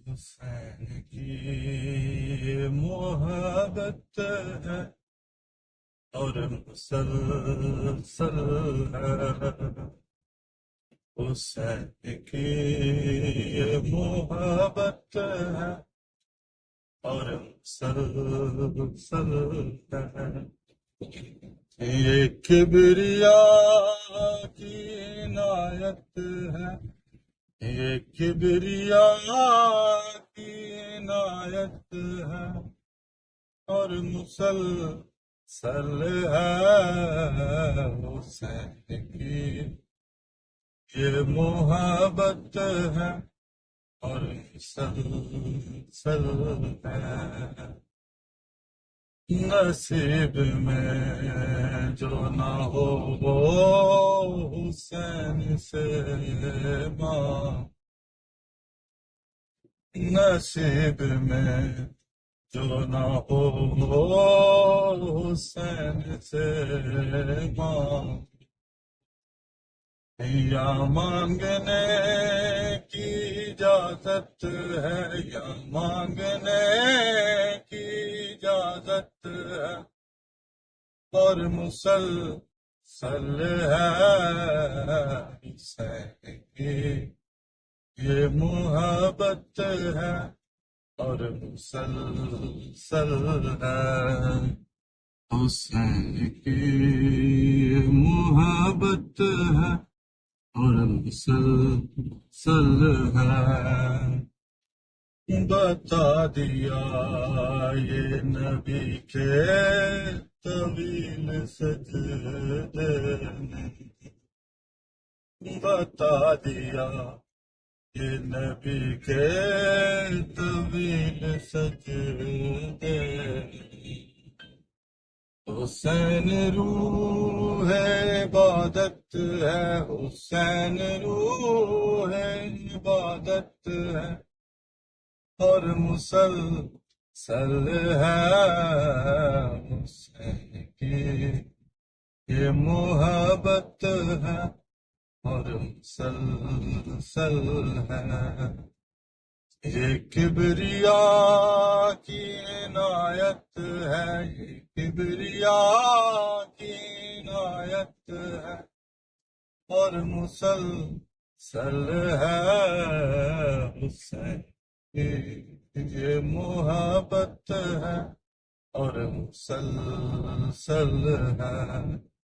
حسین کی محبت ہے اور مسلسل ہے، حسین کی محبت ہے اور مسلسل ہے، یہ کبریاء کی عنایت ہے، یہ کبریاء کی عنایت ہے اور مسلسل ہے، حسین کی یہ محبت ہے اور مسلسل ہے، نصیب میں جو نہ ہو وہ حسین سے ماں، نصیب میں جو نہ ہو وہ حسین سے ماں، یا مانگنے کی اجازت ہے، یا مانگنے کی اجازت ہے اور مسلسل ہے، حسین کی یہ محبت ہے اور مسلسل ہے، حسین کی یہ محبت ہے اور مسلسل ہے، بتا دیا یہ نبی کے طویل سجدے نے، بتا دیا یہ نبی کے طویل سجدے، حسین روح عبادت ہے، حسین روح عبادت ہے اور مسلسل ہے، حسین کی یہ محبت ہے اور مسلسل ہے، یہ کبریاء کی عنایت ہے، یہ کبریاء کی عنایت ہے اور مسلسل ہے، حسین کی یہ محبت ہے اور مسلسل ہے،